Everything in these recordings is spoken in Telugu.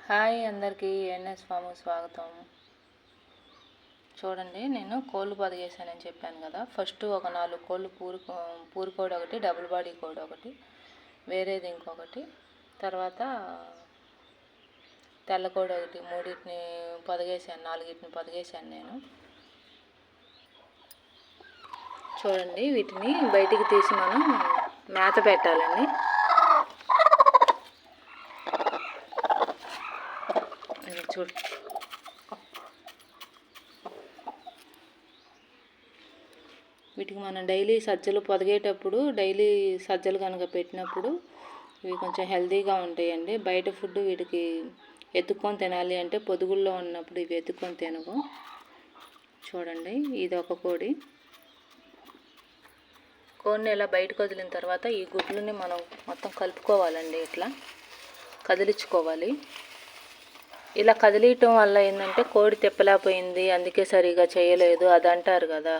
హాయ్ అందరికీ ఎన్ఎస్ ఫామ్ స్వాగతం. చూడండి, నేను కోళ్ళు పొదిగేసానని చెప్పాను కదా. ఫస్ట్ ఒక 4 కోళ్ళు పూరు కోడి ఒకటి, డబుల్ బాడీ కోడి ఒకటి, వేరేది ఇంకొకటి, తర్వాత తెల్ల కోడి ఒకటి, 3టిని పొదిగేసాను, 4టిని పొదిగేసాను నేను. చూడండి, వీటిని బయటికి తీసి మనం మేత పెట్టాలండి. చూడు, వీటికి మనం డైలీ సజ్జలు పొదిగేటప్పుడు డైలీ సజ్జలు కనుక పెట్టినప్పుడు ఇవి కొంచెం హెల్తీగా ఉంటాయండి. బయట ఫుడ్ వీటికి ఎత్తుక్కొని తినాలి అంటే పొదుగుల్లో ఉన్నప్పుడు ఇవి ఎత్తుక్కొని తినవు. చూడండి, ఇది ఒక కోడిని ఇలా బయటకు వదిలిన తర్వాత ఈ గుడ్లని మనం మొత్తం కలుపుకోవాలండి. ఇట్లా కదిలించుకోవాలి. ఇలా కదిలియటం వల్ల ఏంటంటే కోడి తిప్పలేకపోయింది, అందుకే సరిగా చేయలేదు అది అంటారు కదా.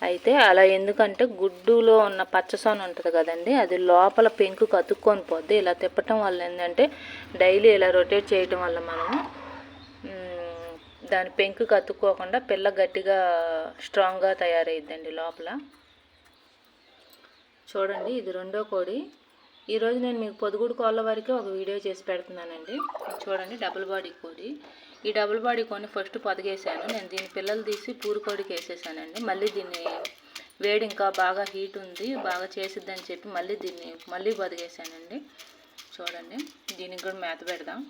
అయితే అలా ఎందుకంటే గుడ్డులో ఉన్న పచ్చసొన ఉంటుంది కదండి, అది లోపల పెంకుకు అతుక్కొని పోద్ది. ఇలా తిప్పటం వల్ల ఏంటంటే డైలీ ఇలా రొటేట్ చేయటం వల్ల మనము దాని పెంకుకు అతుక్కోకుండా పిల్ల గట్టిగా స్ట్రాంగ్గా తయారైద్దండి లోపల. చూడండి, ఇది రెండో కోడి. ఈరోజు నేను మీకు పొదుగుడు కోళ్ళ వరకే ఒక వీడియో చేసి పెడుతున్నానండి. చూడండి, డబుల్ బాడీ కోడి. ఈ డబుల్ బాడీ కోడిని ఫస్ట్ పొదిగేసాను నేను. దీని పిల్లలు తీసి పూరు కోడికి వేసేసానండి. మళ్ళీ దీన్ని వేడి ఇంకా బాగా హీట్ ఉంది, బాగా చేసిద్దని చెప్పి మళ్ళీ పొదిగేసానండి. చూడండి, దీనికి కూడా మేత పెడదాం.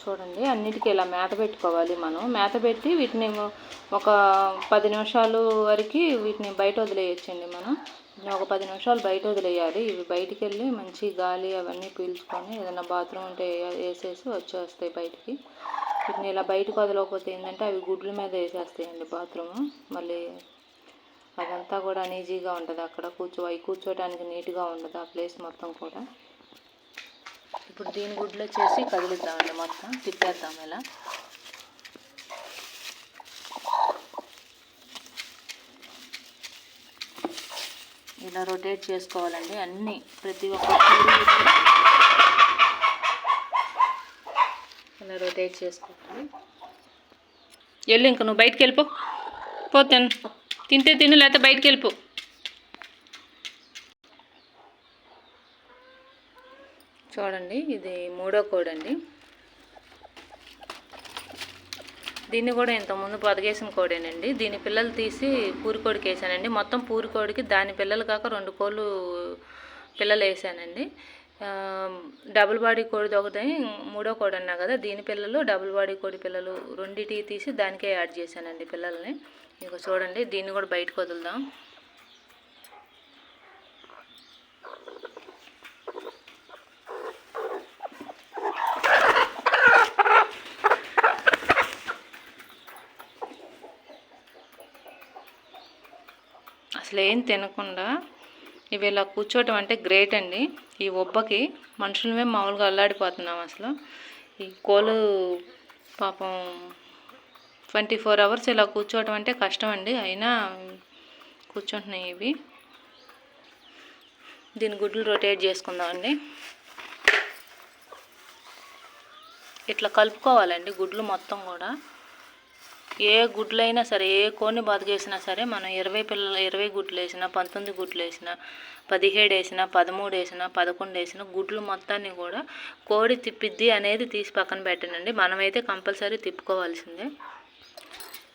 చూడండి, అన్నిటికీ ఇలా మేత పెట్టుకోవాలి మనం. మేత పెట్టి వీటిని ఒక 10 నిమిషాలు వరకు వీటిని బయట వదిలేయచ్చండి. మనం ఒక 10 నిమిషాలు బయట వదిలేయాలి. ఇవి బయటికి వెళ్ళి మంచి గాలి అవన్నీ పీల్చుకొని ఏదైనా బాత్రూమ్ ఉంటే వేసేసి వచ్చేస్తాయి బయటికి. వీటిని ఇలా బయటకు వదలకపోతే ఏంటంటే అవి గుడ్ల మీద వేసేస్తాయండి బాత్రూము. మళ్ళీ అదంతా కూడా అనీజీగా ఉంటుంది. అక్కడ కూర్చోటానికి నీట్గా ఉండదు ఆ ప్లేస్ మొత్తం కూడా. ఇప్పుడు దీని గుడ్లు వచ్చేసి కదిలిద్దామండి, మొత్తం తిప్పేద్దాం. ఇలా రొటేట్ చేసుకోవాలండి అన్నీ, ప్రతి ఒక్క ఇలా రొటేట్ చేసుకోవాలి. వెళ్ళు, ఇంక నువ్వు బయటికి వెళ్ళిపో. తింటే తిను, లేకపోతే బయటికి వెళ్ళిపో. చూడండి, ఇది మూడో కోడి అండి. దీన్ని కూడా ఇంతకుముందు పొదిగేసిన కోడేనండి. దీని పిల్లలు తీసి పూరికోడికి వేసానండి. మొత్తం పూరికోడికి దాని పిల్లలు కాక 2 కోళ్ళు పిల్లలు వేసానండి. డబుల్ బాడీ కోడిది ఒకటి, మూడో కోడి అన్నా కదా, దీని పిల్లలు డబుల్ బాడీ కోడి పిల్లలు రెండింటికి తీసి దానికే యాడ్ చేశానండి పిల్లల్ని. ఇక చూడండి, దీన్ని కూడా బయటకు వదులుదాం. అసలు ఏం తినకుండా ఇవి ఇలా కూర్చోవటం అంటే గ్రేట్ అండి. ఈ ఒబ్బకి మనుషులమే మామూలుగా అల్లాడిపోతున్నాం అసలు. ఈ కోళ్ళు పాపం 24 అవర్స్ ఇలా కూర్చోవటం అంటే కష్టం అండి, అయినా కూర్చుంటున్నాయి ఇవి. దీని గుడ్లు రొటేట్ చేసుకుందామండి. ఇట్లా కలుపుకోవాలండి గుడ్లు మొత్తం కూడా. ఏ గుడ్లైనా సరే, ఏ కోడిని బతికేసినా సరే, మనం 20 గుడ్లు వేసినా, 19 గుడ్లు వేసినా, 17 వేసినా, 13 వేసినా, 11 వేసినా గుడ్లు మొత్తాన్ని కూడా కోడి తిప్పిద్ది అనేది తీసి పక్కన పెట్టనండి. మనమైతే కంపల్సరీ తిప్పుకోవాల్సిందే.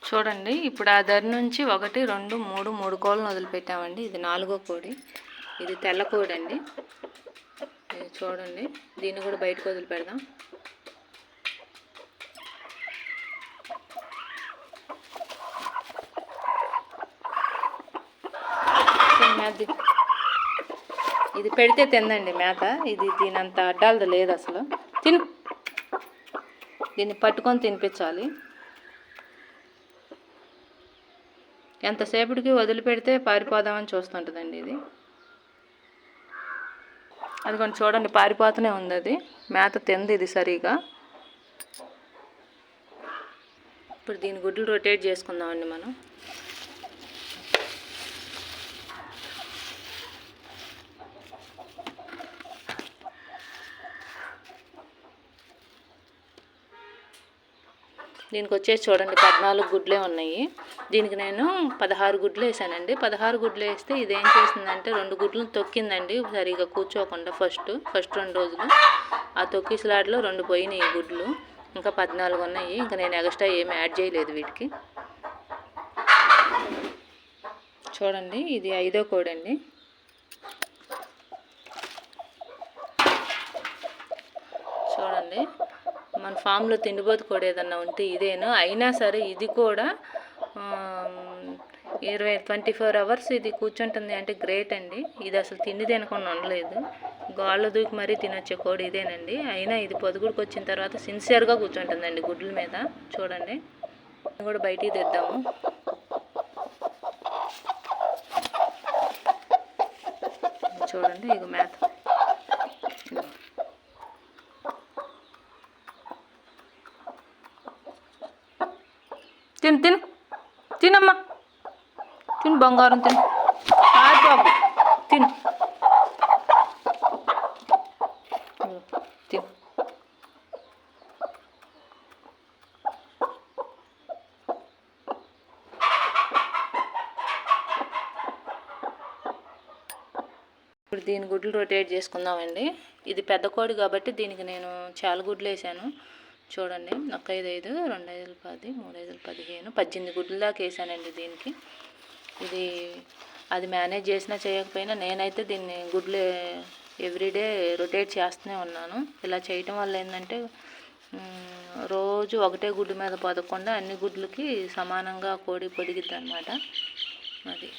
చూడండి, ఇప్పుడు ఆ ధర నుంచి 1, 2, 3 కోళ్ళను వదిలిపెట్టామండి. ఇది 4వ కోడి. ఇది తెల్ల కోడి అండి. చూడండి, దీన్ని కూడా బయటకు వదిలిపెడదాం. ఇది పెడితే తిందండి మేత. ఇది దీనంత అడ్డాలది లేదు అసలు. తిను, దీన్ని పట్టుకొని తినిపించాలి. ఎంతసేపటికి వదిలిపెడితే పారిపోదామని చూస్తుంటుందండి ఇది. అది కొంచెం చూడండి, పారిపోతూనే ఉంది. అది మేత తింది ఇది సరిగా. ఇప్పుడు దీని గుడ్లు రొటేట్ చేసుకుందామండి మనం. దీనికి వచ్చేసి చూడండి 14 గుడ్లే ఉన్నాయి. దీనికి నేను 16 గుడ్లు వేసానండి. 16 గుడ్లు వేస్తే ఇదేం చేసిందంటే 2 గుడ్లు తొక్కిందండి సరిగా కూర్చోకుండా. ఫస్ట్ 2 రోజులు ఆ తొక్కిసలాటలో 2 పోయినాయి గుడ్లు. ఇంకా 14 ఉన్నాయి. ఇంకా నేను ఎక్స్ట్రా ఏమి యాడ్ చేయలేదు వీటికి. చూడండి ఇది 5వ కోడి అండి. చూడండి మన ఫామ్లో తిండిపోతు కోడి ఏదన్నా ఉంటే ఇదేను. అయినా సరే ఇది కూడా 24 అవర్స్ ఇది కూర్చుంటుంది అంటే గ్రేట్ అండి. ఇది అసలు తిండి తినకుండా ఉండలేదు. గాళ్ళు దూకి మరీ తినొచ్చే కోడి ఇదేనండి. అయినా ఇది పొదుగుడికి వచ్చిన తర్వాత సిన్సియర్గా కూర్చుంటుందండి గుడ్ల మీద. చూడండి కూడా బయటికి తెద్దాము. చూడండి ఇక మేత తిను తినమ్మా, తిను బంగారం, తిను బాబు, తిను తిను. ఇప్పుడు దీని గుడ్లు రొటేట్ చేసుకుందామండి. ఇది పెద్ద కోడి కాబట్టి దీనికి నేను చాలా గుడ్లు వేసాను. చూడండి 1 5 5 2 5 10 3 5 15 18 గుడ్ల దాకా వేసానండి దీనికి. ఇది అది మేనేజ్ చేసినా చేయకపోయినా నేనైతే దీన్ని గుడ్లు ఎవ్రీడే రొటేట్ చేస్తూనే ఉన్నాను. ఇలా చేయటం వల్ల ఏంటంటే రోజు ఒకటే గుడ్డు మీద పొదగకుండా అన్ని గుడ్లకి సమానంగా కోడి పొదిగిద్ది అన్నమాట. అది